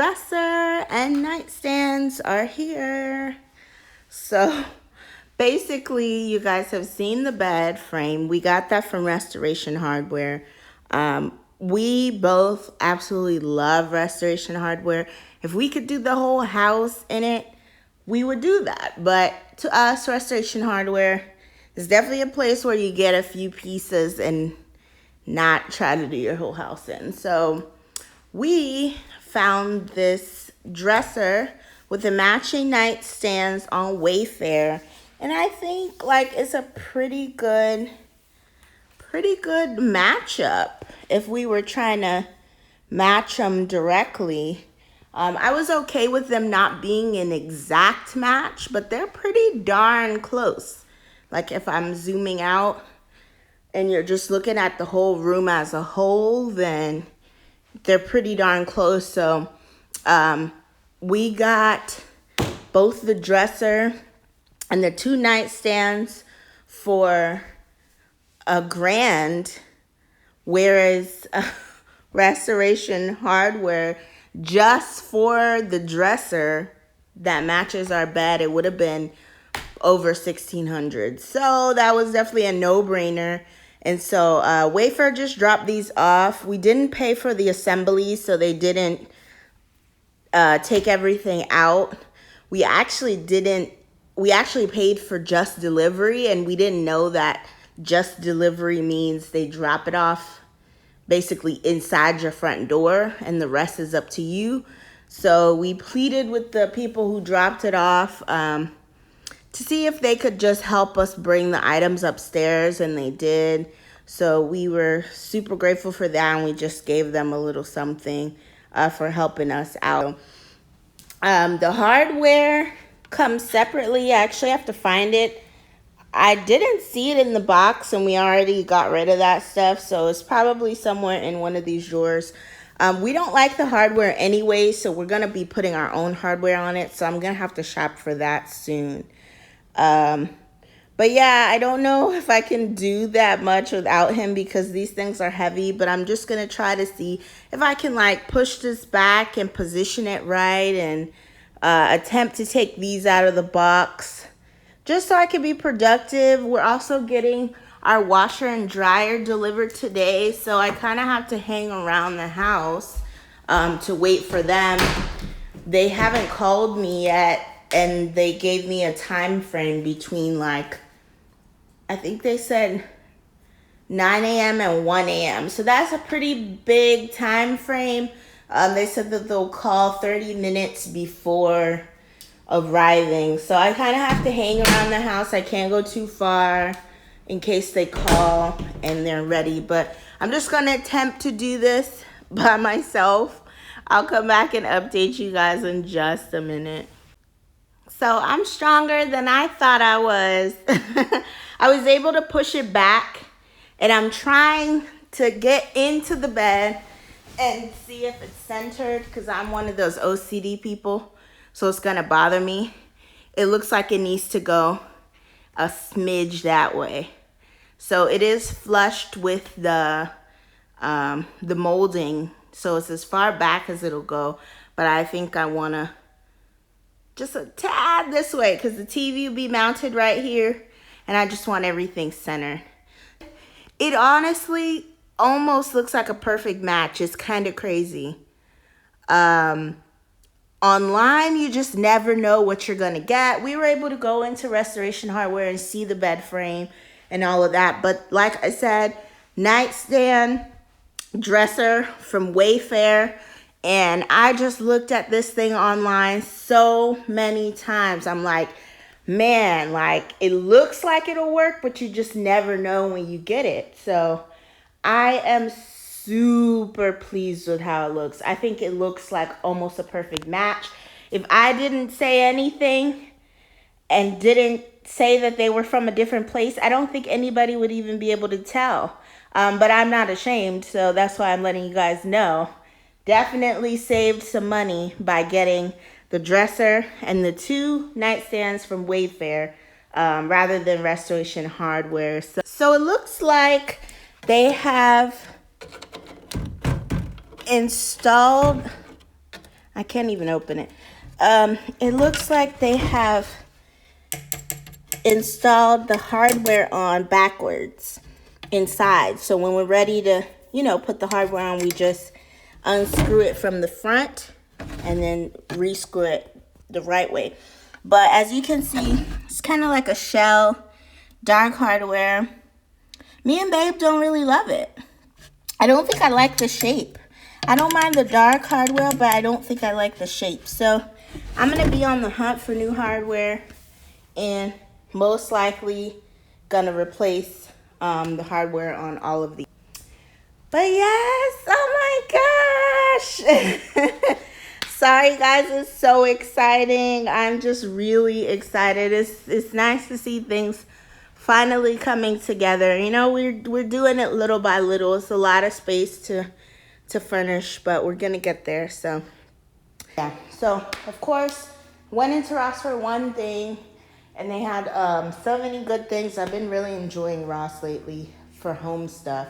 dresser and nightstands are here. So basically, you guys have seen the bed frame. We got that from Restoration Hardware. We both absolutely love Restoration Hardware. If we could do the whole house in it, we would do that. But to us, Restoration Hardware is definitely a place where you get a few pieces and not try to do your whole house in. So we found this dresser with the matching nightstands on Wayfair, and I think like it's a pretty good matchup if we were trying to match them directly. I was okay with them not being an exact match, but they're pretty darn close. Like if I'm zooming out and you're just looking at the whole room as a whole, then they're pretty darn close. So we got both the dresser and the two nightstands for $1,000, whereas Restoration Hardware, just for the dresser that matches our bed, it would have been over $1,600. So that was definitely a no-brainer. And so Wayfair just dropped these off. We didn't pay for the assembly, so they didn't take everything out. We actually paid for just delivery, and we didn't know that just delivery means they drop it off basically inside your front door and the rest is up to you. So we pleaded with the people who dropped it off to see if they could just help us bring the items upstairs, and they did. So we were super grateful for that, and we just gave them a little something for helping us out. The hardware comes separately. I actually have to find it. I didn't see it in the box, and we already got rid of that stuff, so it's probably somewhere in one of these drawers. We don't like the hardware anyway, so we're going to be putting our own hardware on it, so I'm going to have to shop for that soon. But yeah, I don't know if I can do that much without him because these things are heavy, but I'm just going to try to see if I can like push this back and position it right and attempt to take these out of the box just so I can be productive. We're also getting our washer and dryer delivered today, so I kind of have to hang around the house to wait for them. They haven't called me yet, and they gave me a time frame between like, I think they said 9 a.m. and 1 a.m. So that's a pretty big time frame. They said that they'll call 30 minutes before arriving. So I kind of have to hang around the house. I can't go too far in case they call and they're ready. But I'm just going to attempt to do this by myself. I'll come back and update you guys in just a minute. So I'm stronger than I thought I was. I was able to push it back, and I'm trying to get into the bed and see if it's centered because I'm one of those OCD people, so it's going to bother me. It looks like it needs to go a smidge that way. So it is flushed with the molding, so it's as far back as it'll go, but I think I want to just a tad this way because the TV will be mounted right here, and I just want everything centered. It honestly almost looks like a perfect match. It's kind of crazy. Online, you just never know what you're going to get. We were able to go into Restoration Hardware and see the bed frame and all of that. But like I said, nightstand, dresser from Wayfair. And I just looked at this thing online so many times. I'm like, man, like it looks like it'll work, but you just never know when you get it. So I am super pleased with how it looks. I think it looks like almost a perfect match. If I didn't say anything and didn't say that they were from a different place, I don't think anybody would even be able to tell. But I'm not ashamed, so that's why I'm letting you guys know. Definitely saved some money by getting the dresser and the two nightstands from Wayfair rather than Restoration Hardware. So it looks like they have installed I can't even open it. It looks like they have installed the hardware on backwards inside. So when we're ready to, put the hardware on, we just unscrew it from the front and then rescrew it the right way. But as you can see, it's kind of like a shell, dark hardware. Me and Babe don't really love it. I don't think I like the shape. I don't mind the dark hardware, but I don't think I like the shape. So I'm going to be on the hunt for new hardware and most likely going to replace the hardware on all of these. But yes, oh my gosh. Sorry guys, it's so exciting. I'm just really excited. It's nice to see things finally coming together. We're doing it little by little. It's a lot of space to furnish, but we're gonna get there. So yeah. So of course, went into Ross for one thing, and they had so many good things. I've been really enjoying Ross lately for home stuff.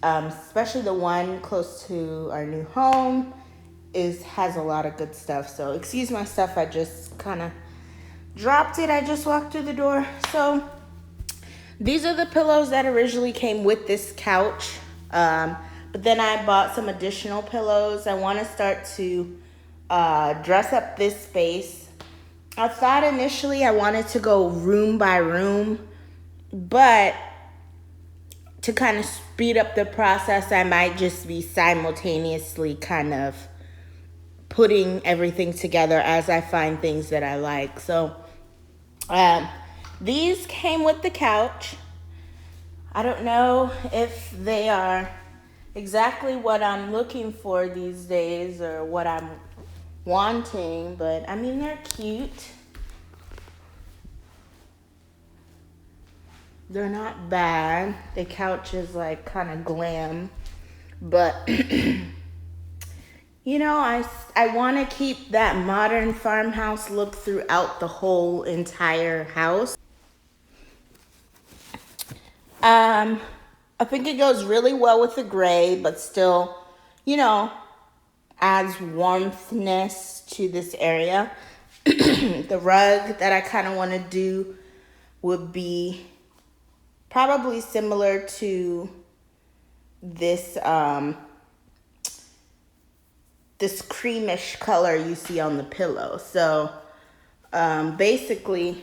Especially the one close to our new home has a lot of good stuff. So excuse my stuff, I just kind of dropped it. I just walked through the door. So these are the pillows that originally came with this couch. But then I bought some additional pillows. I want to start to dress up this space. I thought initially I wanted to go room by room, but to kind of speed up the process, I might just be simultaneously kind of putting everything together as I find things that I like. So these came with the couch. I don't know if they are exactly what I'm looking for these days or what I'm wanting, but I mean, they're cute. They're not bad. The couch is like kind of glam, but I want to keep that modern farmhouse look throughout the whole entire house. I think it goes really well with the gray, but still, adds warmthness to this area. The rug that I kind of want to do would be probably similar to this this creamish color you see on the pillow. So basically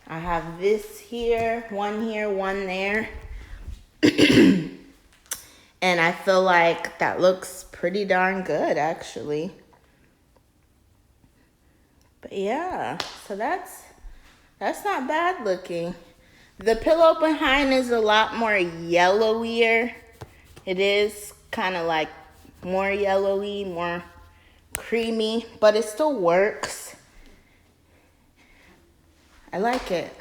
I have this here, one there. And I feel like that looks pretty darn good, actually. But yeah, so that's not bad looking. The pillow behind is a lot more yellowier. It is kind of like more yellowy, more creamy, but it still works. I like it.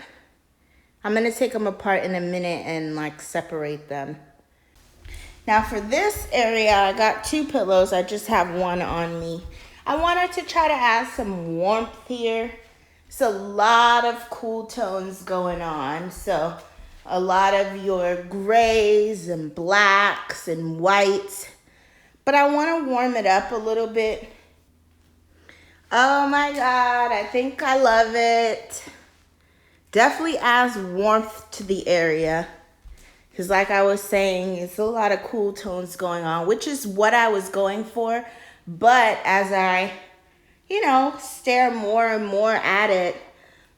I'm gonna take them apart in a minute and like separate them. Now for this area, I got two pillows. I just have one on me. I wanted to try to add some warmth here. It's a lot of cool tones going on. So a lot of your grays and blacks and whites. But I want to warm it up a little bit. Oh my God, I think I love it. Definitely adds warmth to the area. Because like I was saying, it's a lot of cool tones going on, which is what I was going for. But as I, stare more and more at it,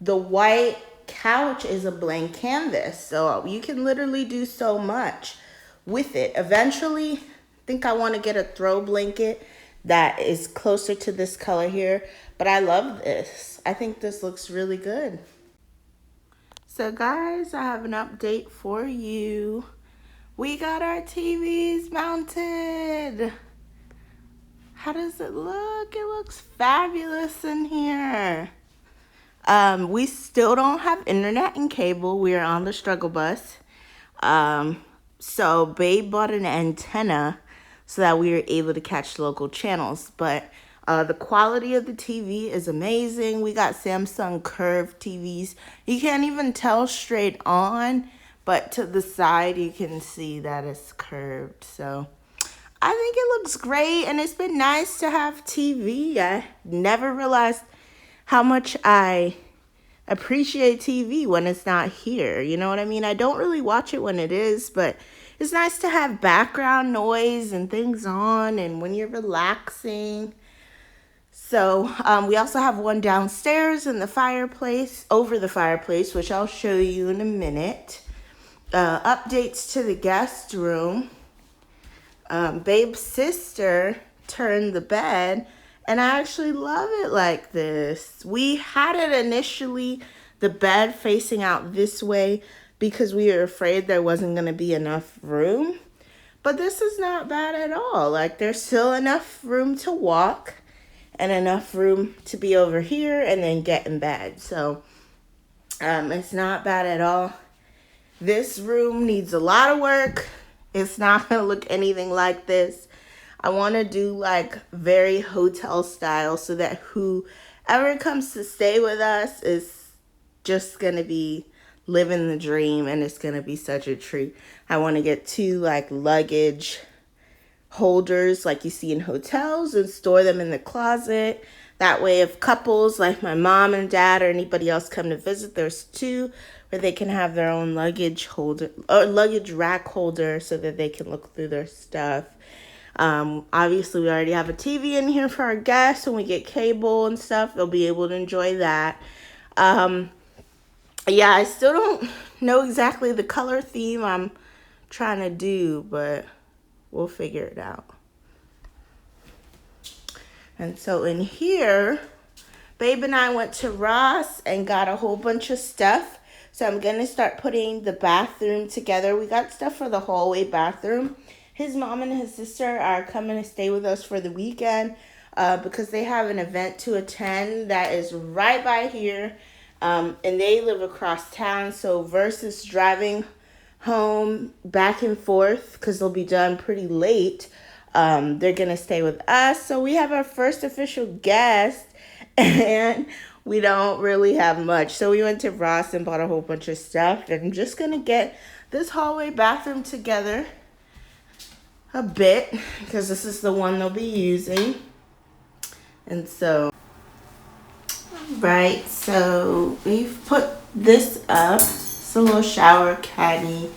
the white couch is a blank canvas. So you can literally do so much with it. Eventually, I think I want to get a throw blanket that is closer to this color here. But I love this. I think this looks really good. So guys, I have an update for you. We got our TVs mounted. How does it look? It looks fabulous in here. We still don't have internet and cable. We are on the struggle bus. So Babe bought an antenna so that we were able to catch local channels. But the quality of the TV is amazing. We got Samsung curved TVs. You can't even tell straight on, but to the side you can see that it's curved. So I think it looks great, and it's been nice to have TV. I never realized how much I appreciate TV when it's not here. You know what I mean? I don't really watch it when it is, but it's nice to have background noise and things on, and when you're relaxing. So we also have one downstairs in the fireplace, over the fireplace, which I'll show you in a minute. Updates to the guest room. Babe's sister turned the bed, and I actually love it like this. We had it initially, the bed facing out this way, because we were afraid there wasn't going to be enough room. But this is not bad at all. Like, there's still enough room to walk and enough room to be over here and then get in bed. So it's not bad at all. This room needs a lot of work. It's not going to look anything like this. I want to do like very hotel style so that whoever comes to stay with us is just going to be living the dream, and it's going to be such a treat. I want to get 2 like luggage holders like you see in hotels and store them in the closet. That way if couples like my mom and dad or anybody else come to visit, there's 2 where they can have their own luggage holder or luggage rack holder so that they can look through their stuff. Obviously we already have a TV in here for our guests. When we get cable and stuff, they'll be able to enjoy that. Yeah, I still don't know exactly the color theme I'm trying to do, but we'll figure it out. And so in here, Babe and I went to Ross and got a whole bunch of stuff. So I'm going to start putting the bathroom together. We got stuff for the hallway bathroom. His mom and his sister are coming to stay with us for the weekend because they have an event to attend that is right by here. And they live across town. So versus driving home back and forth, because they'll be done pretty late, they're going to stay with us. So we have our first official guest, and we don't really have much. So we went to Ross and bought a whole bunch of stuff. And I'm just going to get this hallway bathroom together a bit, because this is the one they'll be using. And so, right, so we've put this up. It's a little shower caddy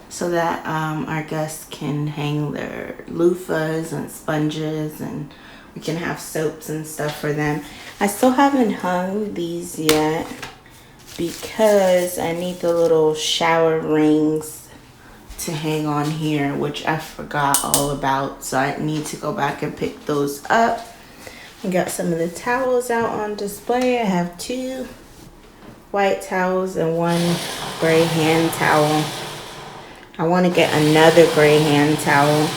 so that our guests can hang their loofahs and sponges, and we can have soaps and stuff for them. I still haven't hung these yet because I need the little shower rings to hang on here, which I forgot all about. So I need to go back and pick those up. I got some of the towels out on display. I have 2 white towels and 1 gray hand towel. I want to get another gray hand towel.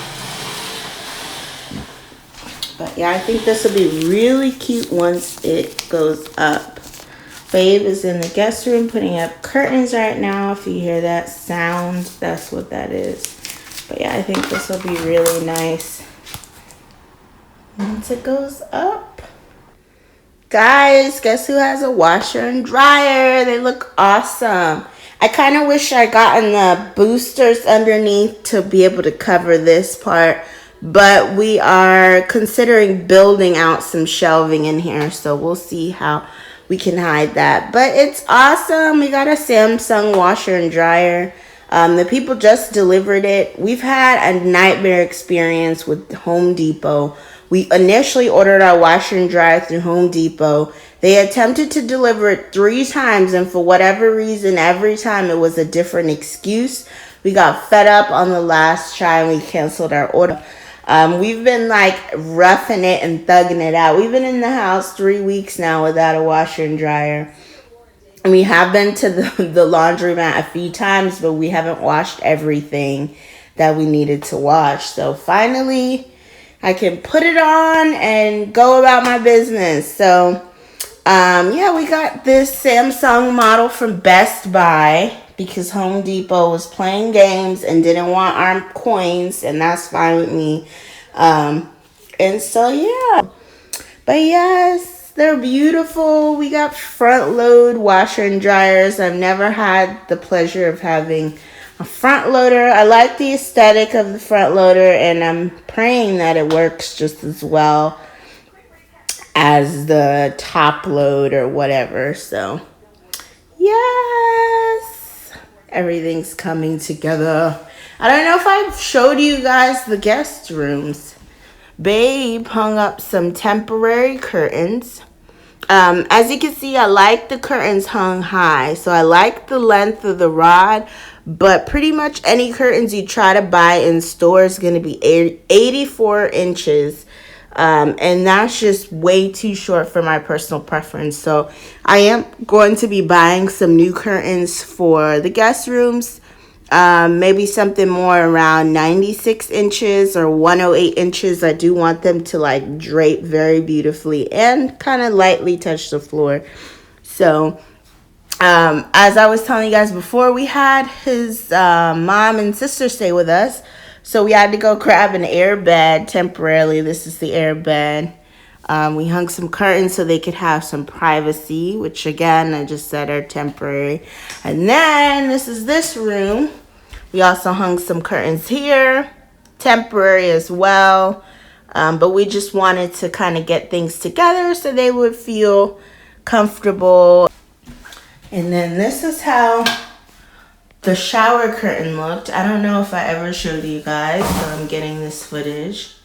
But yeah, I think this will be really cute once it goes up. Babe is in the guest room putting up curtains right now. If you hear that sound, that's what that is. But yeah, I think this will be really nice once it goes up. Guys, guess who has a washer and dryer? They look awesome. I kind of wish I gotten the boosters underneath to be able to cover this part, but we are considering building out some shelving in here, so we'll see how we can hide that. But it's awesome. We got a Samsung washer and dryer. The people just delivered it. We've had a nightmare experience with Home Depot. We initially ordered our washer and dryer through Home Depot. They attempted to deliver it 3 times, and for whatever reason, every time it was a different excuse. We got fed up on the last try and we canceled our order. We've been like roughing it and thugging it out. We've been in the house 3 weeks now without a washer and dryer. And we have been to the laundromat a few times, but we haven't washed everything that we needed to wash. So finally, I can put it on and go about my business. So, yeah, we got this Samsung model from Best Buy because Home Depot was playing games and didn't want our coins, and that's fine with me. And so, yeah. But yes, they're beautiful. We got front load washer and dryers. I've never had the pleasure of having A front loader. I like the aesthetic of the front loader, and I'm praying that it works just as well as the top load or whatever. So yes, everything's coming together. I don't know if I've showed you guys the guest rooms. Babe hung up some temporary curtains. As you can see, I like the curtains hung high. So I like the length of the rod, but pretty much any curtains you try to buy in store is going to be 84 inches. And that's just way too short for my personal preference. So I am going to be buying some new curtains for the guest rooms. Maybe something more around 96 inches or 108 inches. I do want them to like drape very beautifully and kind of lightly touch the floor. So as I was telling you guys before, we had his mom and sister stay with us. So we had to go grab an air bed temporarily. This is the air bed. We hung some curtains so they could have some privacy, which again, I just said are temporary. And then this is this room. We also hung some curtains here, temporary as well. But we just wanted to kind of get things together so they would feel comfortable. And then this is how the shower curtain looked. I don't know if I ever showed you guys, so I'm getting this footage.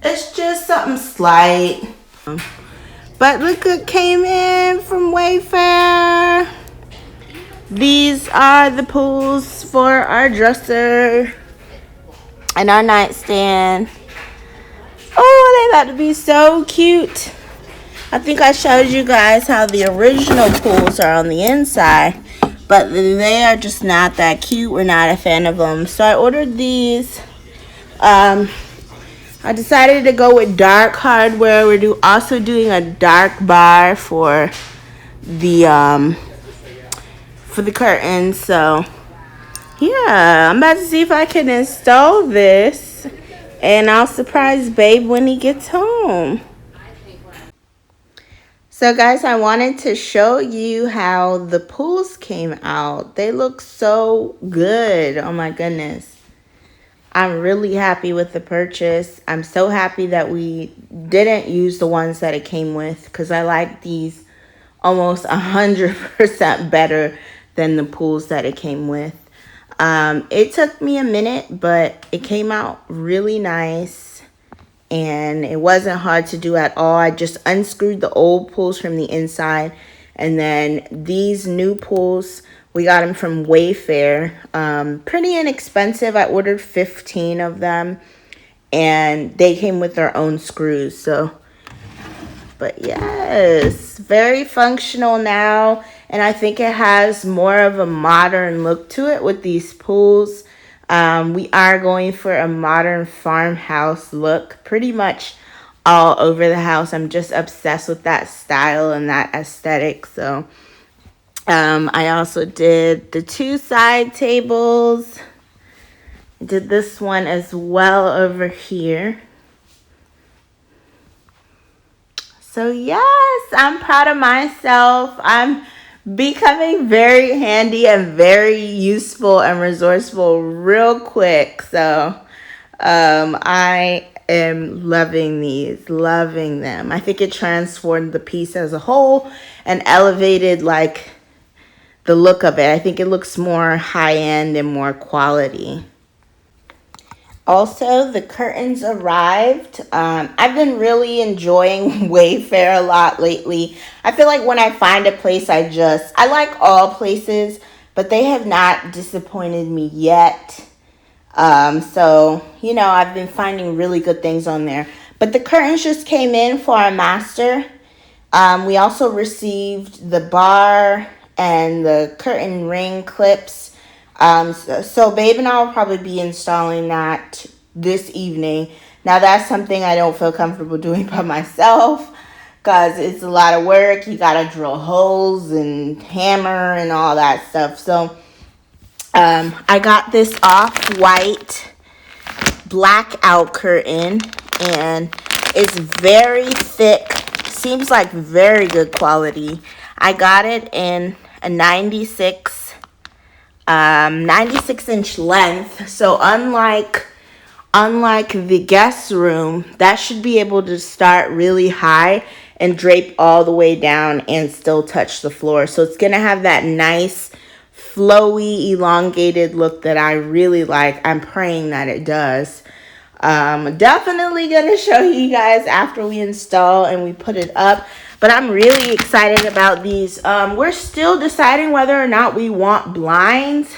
It's just something slight. But look what came in from Wayfair. These are the pulls for our dresser and our nightstand. Oh, they about to be so cute. I think I showed you guys how the original pulls are on the inside, but they are just not that cute. We're not a fan of them. So I ordered these. I decided to go with dark hardware. We're also doing a dark bar for the curtains. So yeah, I'm about to see if I can install this, and I'll surprise Babe when he gets home. So guys, I wanted to show you how the pools came out. They look so good. Oh my goodness. I'm really happy with the purchase. I'm so happy that we didn't use the ones that it came with, because I like these almost 100% better than the pools that it came with. It took me a minute, but it came out really nice. And it wasn't hard to do at all. I just unscrewed the old pulls from the inside. And then these new pulls, we got them from Wayfair. Pretty inexpensive. I ordered 15 of them. And they came with their own screws. So, but yes, very functional now. And I think it has more of a modern look to it with these pulls. We are going for a modern farmhouse look pretty much all over the house. I'm just obsessed with that style and that aesthetic. So I also did the 2 side tables. Did this one as well over here. So yes, I'm proud of myself. I'm becoming very handy and very useful and resourceful real quick. So I am loving these, loving them. I think it transformed the piece as a whole and elevated like the look of it. I think it looks more high-end and more quality. Also, the curtains arrived. I've been really enjoying Wayfair a lot lately. I feel like when I find a place, I like all places, but they have not disappointed me yet. So, you know, I've been finding really good things on there. But the curtains just came in for our master. We also received the bar and the curtain ring clips. So Babe and I will probably be installing that this evening. Now that's something I don't feel comfortable doing by myself, because it's a lot of work. You gotta drill holes and hammer and all that stuff. So I got this off-white blackout curtain, and it's very thick. Seems like very good quality. I got it in a 96 96-inch length. So unlike the guest room, that should be able to start really high and drape all the way down and still touch the floor. So it's gonna have that nice flowy elongated look that I really like. I'm praying that it does. Definitely gonna show you guys after we install and we put it up, but I'm really excited about these. We're still deciding whether or not we want blinds.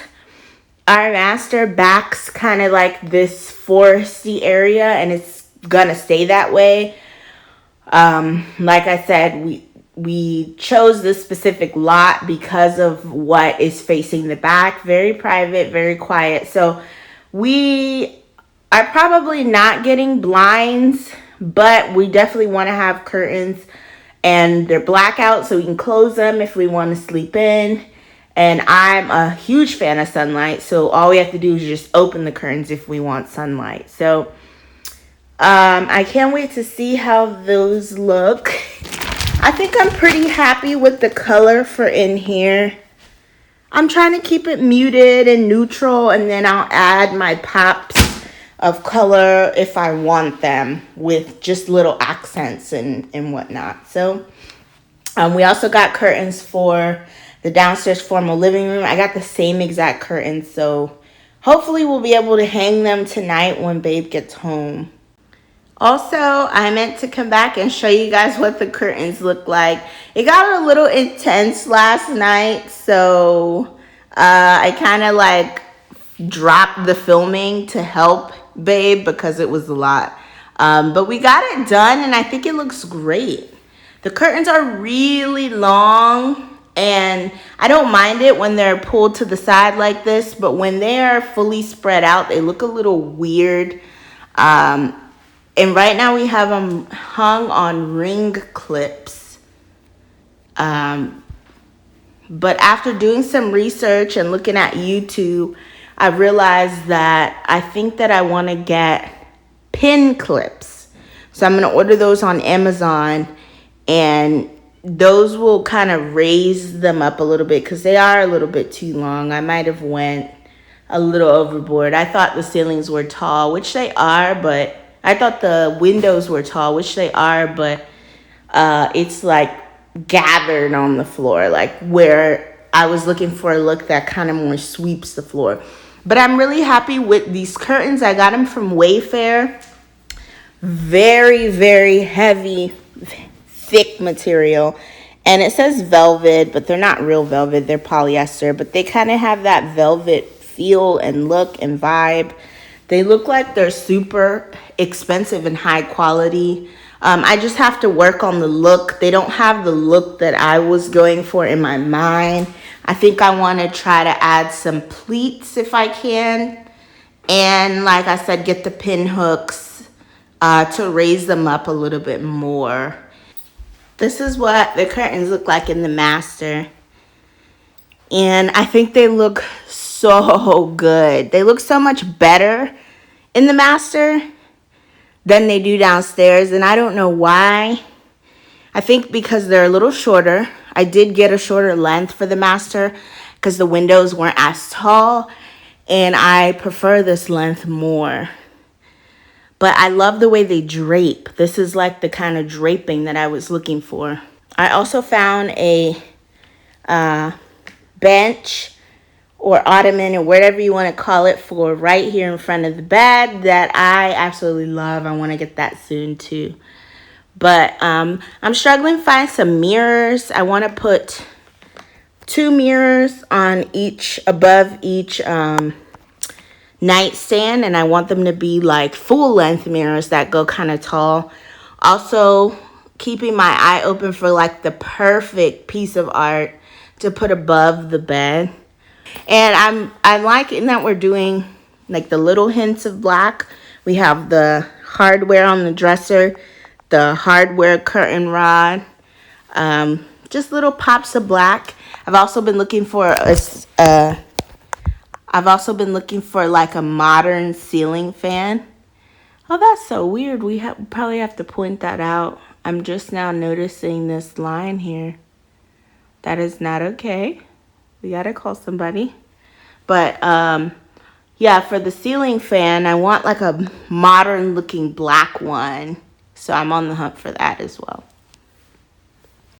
Our master backs kind of like this foresty area, and it's gonna stay that way. Like I said, we chose this specific lot because of what is facing the back. Very private, very quiet. So we are probably not getting blinds, but we definitely want to have curtains, and they're blackout so we can close them if we want to sleep in. And I'm a huge fan of sunlight, so all we have to do is just open the curtains if we want sunlight. So I can't wait to see how those look. I think I'm pretty happy with the color for in here. I'm trying to keep it muted and neutral, and then I'll add my pops of color if I want them, with just little accents and whatnot. So we also got curtains for the downstairs formal living room. I got the same exact curtains, so hopefully we'll be able to hang them tonight when babe gets home. Also, I meant to come back and show you guys what the curtains look like. It got a little intense last night, so I kind of like dropped the filming to help babe because it was a lot. But we got it done, and I think it looks great. The curtains are really long, and I don't mind it when they're pulled to the side like this, but when they are fully spread out, they look a little weird. And right now we have them hung on ring clips. But after doing some research and looking at YouTube, I realized that I think that I want to get pin clips. So I'm going to order those on Amazon, and those will kind of raise them up a little bit because they are a little bit too long. I might have went a little overboard. I thought the ceilings were tall, which they are, but I thought the windows were tall, which they are, but it's like gathered on the floor, like where I was looking for a look that kind of more sweeps the floor. But I'm really happy with these curtains. I got them from Wayfair. Very, very heavy, thick material. And it says velvet, but they're not real velvet. They're polyester, but they kind of have that velvet feel and look and vibe. They look like they're super expensive and high quality. I just have to work on the look. They don't have the look that I was going for in my mind. I think I want to try to add some pleats if I can. And like I said, get the pin hooks to raise them up a little bit more. This is what the curtains look like in the master. And I think they look so good. They look so much better in the master than they do downstairs, and I don't know why. I think because they're a little shorter. I did get a shorter length for the master because the windows weren't as tall, and I prefer this length more. But I love the way they drape. This is like the kind of draping that I was looking for. I also found a bench or ottoman or whatever you want to call it for right here in front of the bed that I absolutely love. I want to get that soon too. But I'm struggling to find some mirrors. I want to put 2 mirrors on above each nightstand, and I want them to be like full length mirrors that go kind of tall. Also keeping my eye open for like the perfect piece of art to put above the bed. And I'm liking that we're doing like the little hints of black. We have the hardware on the dresser, the hardware curtain rod, just little pops of black. I've also been looking for like a modern ceiling fan. Oh, that's so weird. We probably have to point that out. I'm just now noticing this line here. That is not okay. We gotta call somebody. But yeah, for the ceiling fan, I want like a modern looking black one. So I'm on the hunt for that as well.